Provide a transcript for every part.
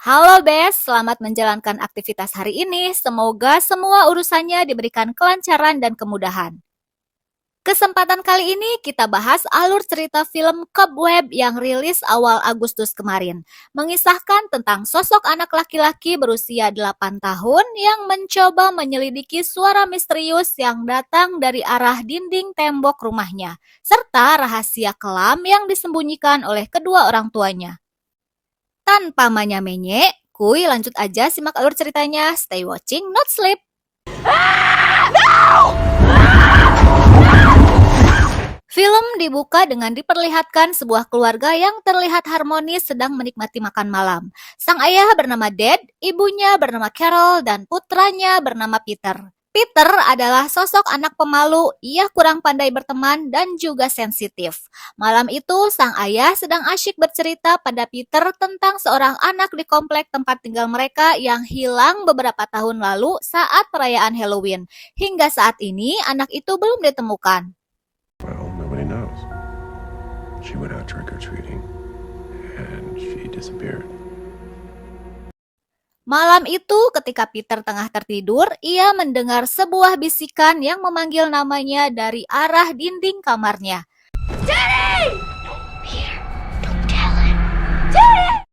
Halo Bes, selamat menjalankan aktivitas hari ini. Semoga semua urusannya diberikan kelancaran dan kemudahan. Kesempatan kali ini kita bahas alur cerita film Cobweb yang rilis awal Agustus kemarin. Mengisahkan tentang sosok anak laki-laki berusia 8 tahun yang mencoba menyelidiki suara misterius yang datang dari arah dinding tembok rumahnya, serta rahasia kelam yang disembunyikan oleh kedua orang tuanya. Tanpa manya-menye, kuy lanjut aja simak alur ceritanya. Stay watching, not sleep. Film dibuka dengan diperlihatkan sebuah keluarga yang terlihat harmonis sedang menikmati makan malam. Sang ayah bernama Dad, ibunya bernama Carol, dan putranya bernama Peter. Peter adalah sosok anak pemalu, ia kurang pandai berteman dan juga sensitif. Malam itu, sang ayah sedang asyik bercerita pada Peter tentang seorang anak di komplek tempat tinggal mereka yang hilang beberapa tahun lalu saat perayaan Halloween. Hingga saat ini, anak itu belum ditemukan. Well, nobody knows. She went out trick-or-treating, and she disappeared. Malam itu, ketika Peter tengah tertidur, ia mendengar sebuah bisikan yang memanggil namanya dari arah dinding kamarnya. Daddy! Don't tell him. Daddy!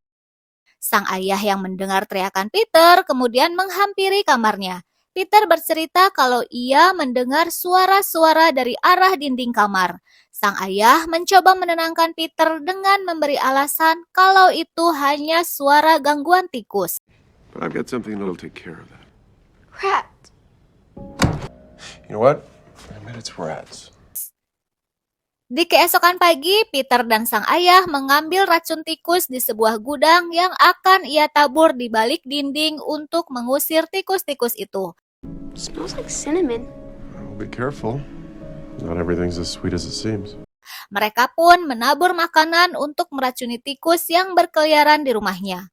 Sang ayah yang mendengar teriakan Peter kemudian menghampiri kamarnya. Peter bercerita kalau ia mendengar suara-suara dari arah dinding kamar. Sang ayah mencoba menenangkan Peter dengan memberi alasan kalau itu hanya suara gangguan tikus. But I've got something that'll take care of that. Rat. You know what? I bet it's rats. Di keesokan pagi, Peter dan sang ayah mengambil racun tikus di sebuah gudang yang akan ia tabur di balik dinding untuk mengusir tikus-tikus itu. It smells like cinnamon. Well, be careful. Not everything's as sweet as it seems. Mereka pun menabur makanan untuk meracuni tikus yang berkeliaran di rumahnya.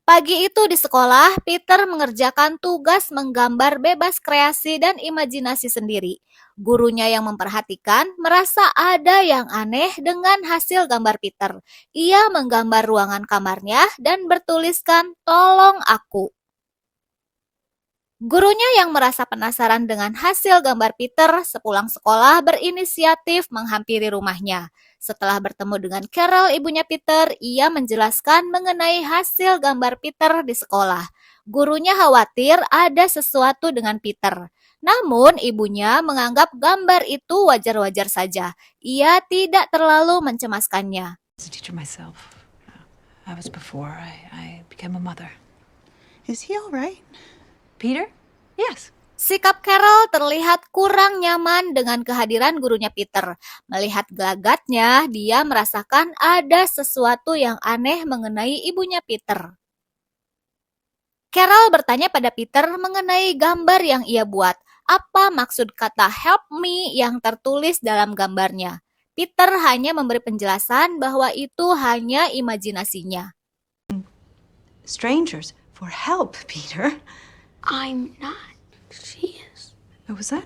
Pagi itu di sekolah, Peter mengerjakan tugas menggambar bebas kreasi dan imajinasi sendiri. Gurunya yang memperhatikan merasa ada yang aneh dengan hasil gambar Peter. Ia menggambar ruangan kamarnya dan bertuliskan, "Tolong aku." Gurunya yang merasa penasaran dengan hasil gambar Peter sepulang sekolah berinisiatif menghampiri rumahnya. Setelah bertemu dengan Carol, ibunya Peter, ia menjelaskan mengenai hasil gambar Peter di sekolah. Gurunya khawatir ada sesuatu dengan Peter. Namun, ibunya menganggap gambar itu wajar-wajar saja. Ia tidak terlalu mencemaskannya. As a teacher myself, I was before I became a mother. Is he all right? Peter? Yes. Sikap Carol terlihat kurang nyaman dengan kehadiran gurunya Peter. Melihat gelagatnya, dia merasakan ada sesuatu yang aneh mengenai ibunya Peter. Carol bertanya pada Peter mengenai gambar yang ia buat. Apa maksud kata "help me" yang tertulis dalam gambarnya? Peter hanya memberi penjelasan bahwa itu hanya imajinasinya. Strangers for help, Peter. I'm not. She is. What was that?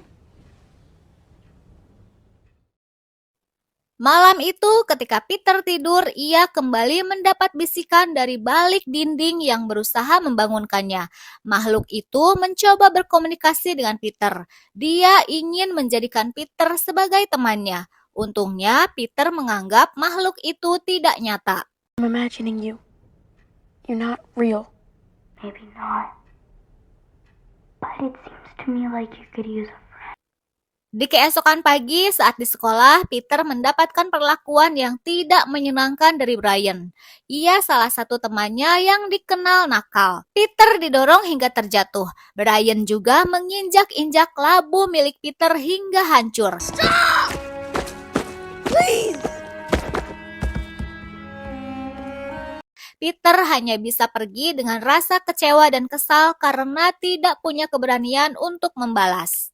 Malam itu, ketika Peter tidur, ia kembali mendapat bisikan dari balik dinding yang berusaha membangunkannya. Makhluk itu mencoba berkomunikasi dengan Peter. Dia ingin menjadikan Peter sebagai temannya. Untungnya, Peter menganggap makhluk itu tidak nyata. I'm imagining you. You're not real. Maybe not. But it seems to me like you could use a friend. Di keesokan pagi saat di sekolah, Peter mendapatkan perlakuan yang tidak menyenangkan dari Brian. Ia salah satu temannya yang dikenal nakal. Peter didorong hingga terjatuh. Brian juga menginjak-injak labu milik Peter hingga hancur. Stop! Please! Peter hanya bisa pergi dengan rasa kecewa dan kesal karena tidak punya keberanian untuk membalas.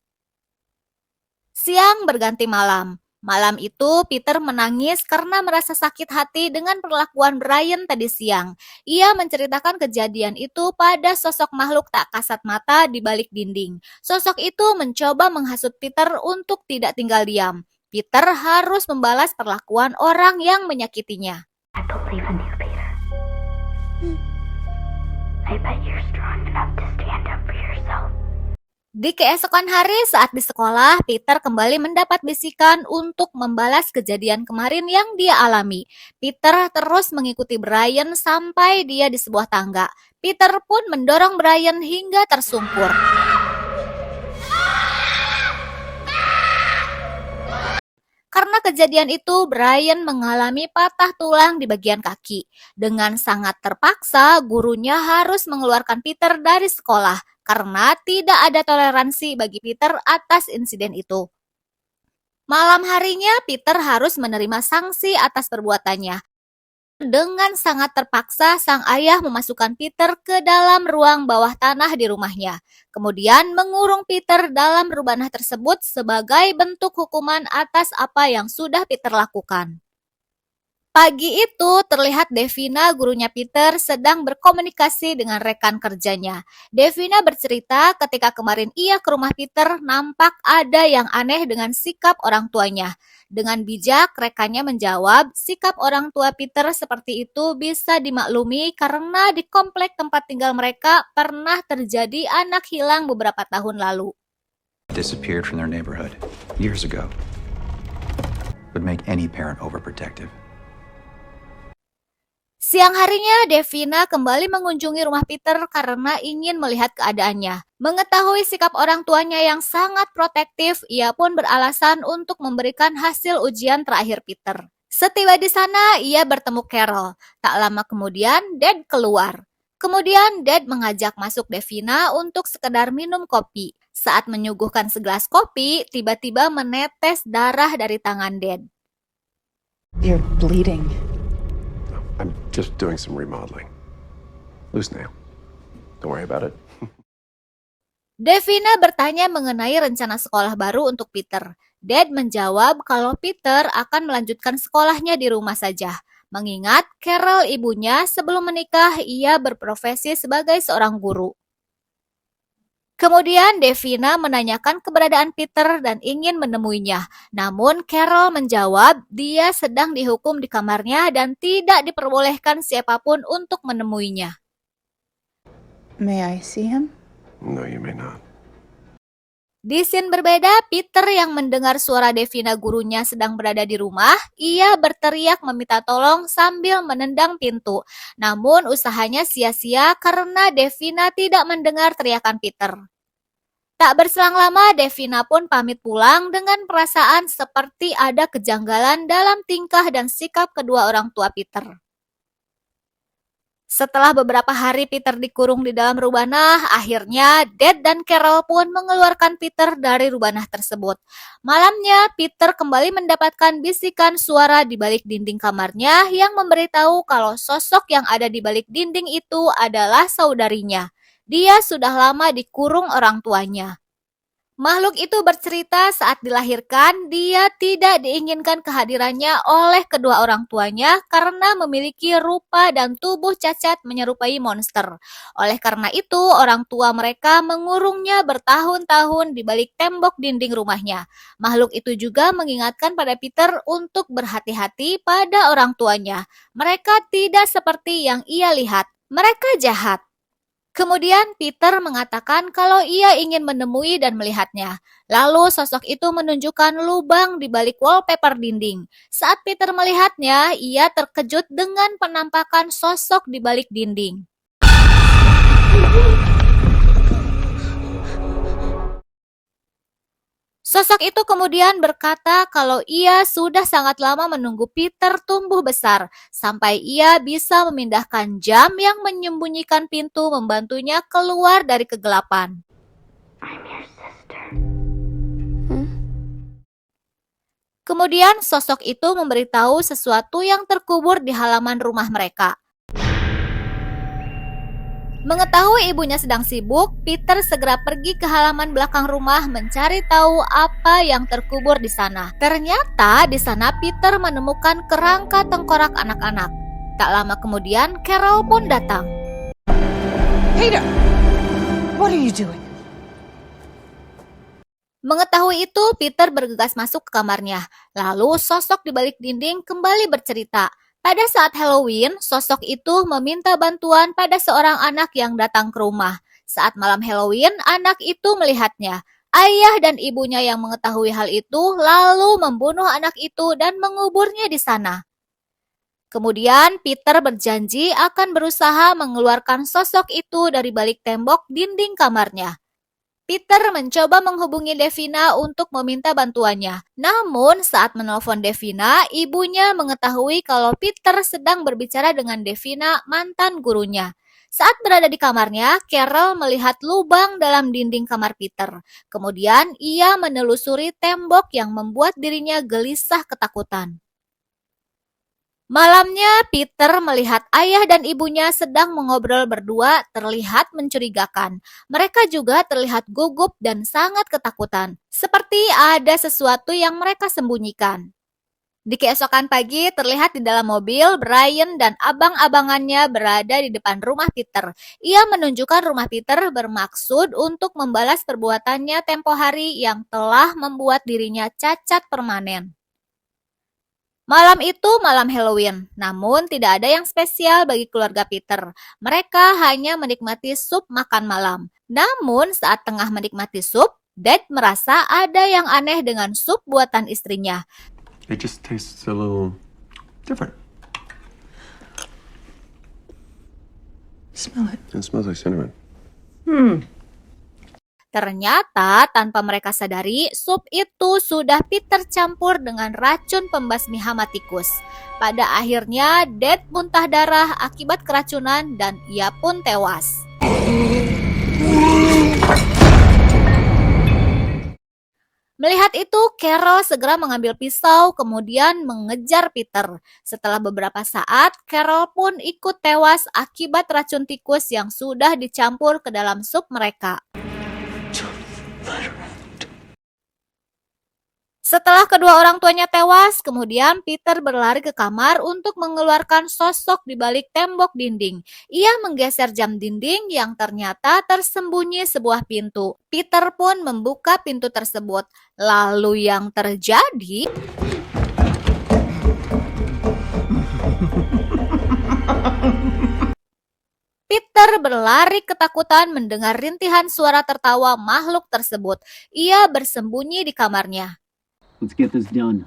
Siang berganti malam. Malam itu Peter menangis karena merasa sakit hati dengan perlakuan Brian tadi siang. Ia menceritakan kejadian itu pada sosok makhluk tak kasat mata di balik dinding. Sosok itu mencoba menghasut Peter untuk tidak tinggal diam. Peter harus membalas perlakuan orang yang menyakitinya. I believe in you, Peter. I bet you're strong enough to stand up for yourself. Di keesokan hari saat di sekolah, Peter kembali mendapat bisikan untuk membalas kejadian kemarin yang dia alami. Peter terus mengikuti Brian sampai dia di sebuah tangga. Peter pun mendorong Brian hingga tersungkur. Karena kejadian itu, Brian mengalami patah tulang di bagian kaki. Dengan sangat terpaksa, gurunya harus mengeluarkan Peter dari sekolah karena tidak ada toleransi bagi Peter atas insiden itu. Malam harinya, Peter harus menerima sanksi atas perbuatannya. Dengan sangat terpaksa, sang ayah memasukkan Peter ke dalam ruang bawah tanah di rumahnya. Kemudian mengurung Peter dalam rubanah tersebut sebagai bentuk hukuman atas apa yang sudah Peter lakukan. Pagi itu terlihat Davina, gurunya Peter, sedang berkomunikasi dengan rekan kerjanya. Davina bercerita ketika kemarin ia ke rumah Peter, nampak ada yang aneh dengan sikap orang tuanya. Dengan bijak, rekannya menjawab, sikap orang tua Peter seperti itu bisa dimaklumi karena di komplek tempat tinggal mereka pernah terjadi anak hilang beberapa tahun lalu. Disappeared from their neighborhood years ago. Would make any parent overprotective. Siang harinya, Davina kembali mengunjungi rumah Peter karena ingin melihat keadaannya. Mengetahui sikap orang tuanya yang sangat protektif, ia pun beralasan untuk memberikan hasil ujian terakhir Peter. Setiba di sana, ia bertemu Carol. Tak lama kemudian, Dad keluar. Kemudian, Dad mengajak masuk Davina untuk sekedar minum kopi. Saat menyuguhkan segelas kopi, tiba-tiba menetes darah dari tangan Dad. You're bleeding. I'm just doing some remodeling. Loose nail. Don't worry about it. Davina bertanya mengenai rencana sekolah baru untuk Peter. Dad menjawab kalau Peter akan melanjutkan sekolahnya di rumah saja. Mengingat Carol ibunya sebelum menikah ia berprofesi sebagai seorang guru. Kemudian Davina menanyakan keberadaan Peter dan ingin menemuinya. Namun Carol menjawab dia sedang dihukum di kamarnya dan tidak diperbolehkan siapapun untuk menemuinya. May I see him? No, you may not. Di scene berbeda, Peter yang mendengar suara Davina gurunya sedang berada di rumah, ia berteriak meminta tolong sambil menendang pintu. Namun usahanya sia-sia karena Davina tidak mendengar teriakan Peter. Tak berselang lama, Davina pun pamit pulang dengan perasaan seperti ada kejanggalan dalam tingkah dan sikap kedua orang tua Peter. Setelah beberapa hari Peter dikurung di dalam rubanah, akhirnya Dad dan Carol pun mengeluarkan Peter dari rubanah tersebut. Malamnya, Peter kembali mendapatkan bisikan suara di balik dinding kamarnya yang memberitahu kalau sosok yang ada di balik dinding itu adalah saudarinya. Dia sudah lama dikurung orang tuanya. Makhluk itu bercerita saat dilahirkan, dia tidak diinginkan kehadirannya oleh kedua orang tuanya karena memiliki rupa dan tubuh cacat menyerupai monster. Oleh karena itu, orang tua mereka mengurungnya bertahun-tahun di balik tembok dinding rumahnya. Makhluk itu juga mengingatkan pada Peter untuk berhati-hati pada orang tuanya. Mereka tidak seperti yang ia lihat. Mereka jahat. Kemudian Peter mengatakan kalau ia ingin menemui dan melihatnya. Lalu sosok itu menunjukkan lubang di balik wallpaper dinding. Saat Peter melihatnya, ia terkejut dengan penampakan sosok di balik dinding. Sosok itu kemudian berkata kalau ia sudah sangat lama menunggu Peter tumbuh besar, sampai ia bisa memindahkan jam yang menyembunyikan pintu membantunya keluar dari kegelapan. I'm your sister. Kemudian sosok itu memberitahu sesuatu yang terkubur di halaman rumah mereka. Mengetahui ibunya sedang sibuk, Peter segera pergi ke halaman belakang rumah mencari tahu apa yang terkubur di sana. Ternyata di sana Peter menemukan kerangka tengkorak anak-anak. Tak lama kemudian, Carol pun datang. Peter! What are you doing? Mengetahui itu, Peter bergegas masuk ke kamarnya. Lalu sosok di balik dinding kembali bercerita. Pada saat Halloween, sosok itu meminta bantuan pada seorang anak yang datang ke rumah. Saat malam Halloween, anak itu melihatnya. Ayah dan ibunya yang mengetahui hal itu lalu membunuh anak itu dan menguburnya di sana. Kemudian Peter berjanji akan berusaha mengeluarkan sosok itu dari balik tembok dinding kamarnya. Peter mencoba menghubungi Devina untuk meminta bantuannya. Namun saat menelpon Devina, ibunya mengetahui kalau Peter sedang berbicara dengan Devina, mantan gurunya. Saat berada di kamarnya, Carol melihat lubang dalam dinding kamar Peter. Kemudian ia menelusuri tembok yang membuat dirinya gelisah ketakutan. Malamnya, Peter melihat ayah dan ibunya sedang mengobrol berdua terlihat mencurigakan. Mereka juga terlihat gugup dan sangat ketakutan, seperti ada sesuatu yang mereka sembunyikan. Di keesokan pagi, terlihat di dalam mobil, Brian dan abang-abangannya berada di depan rumah Peter. Ia menunjukkan rumah Peter bermaksud untuk membalas perbuatannya tempo hari yang telah membuat dirinya cacat permanen. Malam itu malam Halloween, namun tidak ada yang spesial bagi keluarga Peter. Mereka hanya menikmati sup makan malam. Namun saat tengah menikmati sup, Dad merasa ada yang aneh dengan sup buatan istrinya. It just tastes a little different. Smell it. It smells like cinnamon. Ternyata tanpa mereka sadari, sup itu sudah Peter campur dengan racun pembasmi hama tikus. Pada akhirnya, Dad muntah darah akibat keracunan dan ia pun tewas. Melihat itu, Carol segera mengambil pisau kemudian mengejar Peter. Setelah beberapa saat, Carol pun ikut tewas akibat racun tikus yang sudah dicampur ke dalam sup mereka. Setelah kedua orang tuanya tewas, kemudian Peter berlari ke kamar untuk mengeluarkan sosok di balik tembok dinding. Ia menggeser jam dinding yang ternyata tersembunyi sebuah pintu. Peter pun membuka pintu tersebut. Lalu yang terjadi... Peter berlari ketakutan mendengar rintihan suara tertawa makhluk tersebut. Ia bersembunyi di kamarnya. Let's get this done.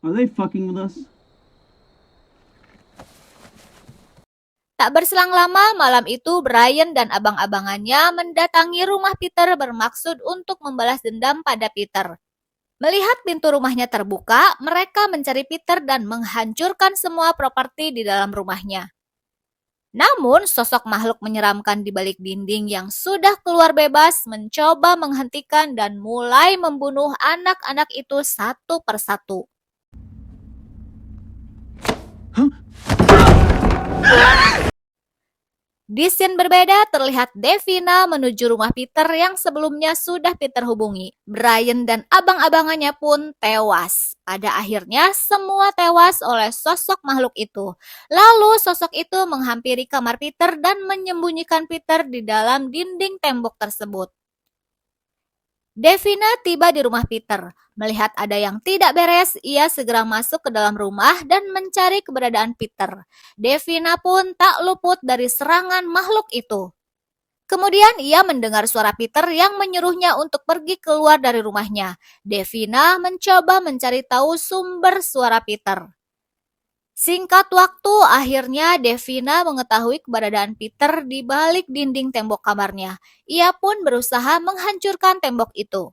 Are they fucking with us? Tak berselang lama, malam itu Brian dan abang-abangannya mendatangi rumah Peter bermaksud untuk membalas dendam pada Peter. Melihat pintu rumahnya terbuka, mereka mencari Peter dan menghancurkan semua properti di dalam rumahnya. Namun, sosok makhluk menyeramkan di balik dinding yang sudah keluar bebas mencoba menghentikan dan mulai membunuh anak-anak itu satu persatu. Di scene berbeda, terlihat Devina menuju rumah Peter yang sebelumnya sudah Peter hubungi. Brian dan abang-abangannya pun tewas. Pada akhirnya, semua tewas oleh sosok makhluk itu. Lalu, sosok itu menghampiri kamar Peter dan menyembunyikan Peter di dalam dinding tembok tersebut. Devina tiba di rumah Peter. Melihat ada yang tidak beres, ia segera masuk ke dalam rumah dan mencari keberadaan Peter. Devina pun tak luput dari serangan makhluk itu. Kemudian ia mendengar suara Peter yang menyuruhnya untuk pergi keluar dari rumahnya. Devina mencoba mencari tahu sumber suara Peter. Singkat waktu, akhirnya Devina mengetahui keberadaan Peter di balik dinding tembok kamarnya. Ia pun berusaha menghancurkan tembok itu.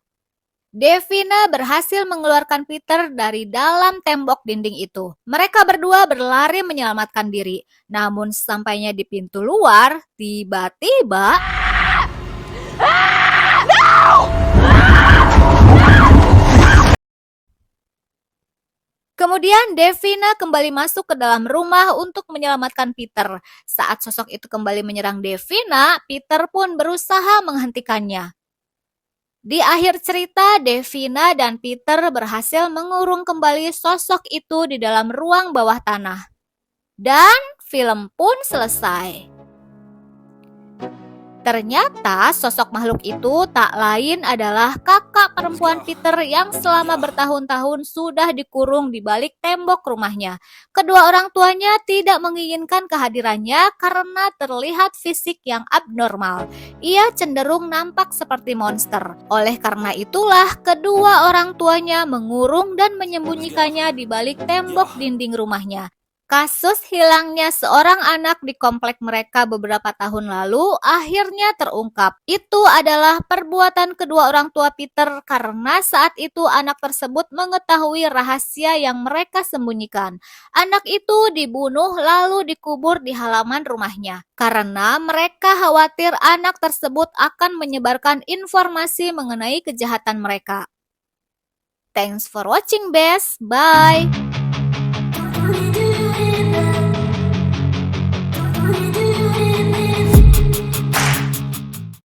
Devina berhasil mengeluarkan Peter dari dalam tembok dinding itu. Mereka berdua berlari menyelamatkan diri. Namun sampainya di pintu luar, tiba-tiba... Kemudian Devina kembali masuk ke dalam rumah untuk menyelamatkan Peter. Saat sosok itu kembali menyerang Devina, Peter pun berusaha menghentikannya. Di akhir cerita, Devina dan Peter berhasil mengurung kembali sosok itu di dalam ruang bawah tanah. Dan film pun selesai. Ternyata sosok makhluk itu tak lain adalah kakak perempuan Peter yang selama bertahun-tahun sudah dikurung di balik tembok rumahnya. Kedua orang tuanya tidak menginginkan kehadirannya karena terlihat fisik yang abnormal. Ia cenderung nampak seperti monster. Oleh karena itulah, kedua orang tuanya mengurung dan menyembunyikannya di balik tembok dinding rumahnya. Kasus hilangnya seorang anak di komplek mereka beberapa tahun lalu akhirnya terungkap. Itu adalah perbuatan kedua orang tua Peter karena saat itu anak tersebut mengetahui rahasia yang mereka sembunyikan. Anak itu dibunuh lalu dikubur di halaman rumahnya karena mereka khawatir anak tersebut akan menyebarkan informasi mengenai kejahatan mereka. Thanks for watching, Bes. Bye.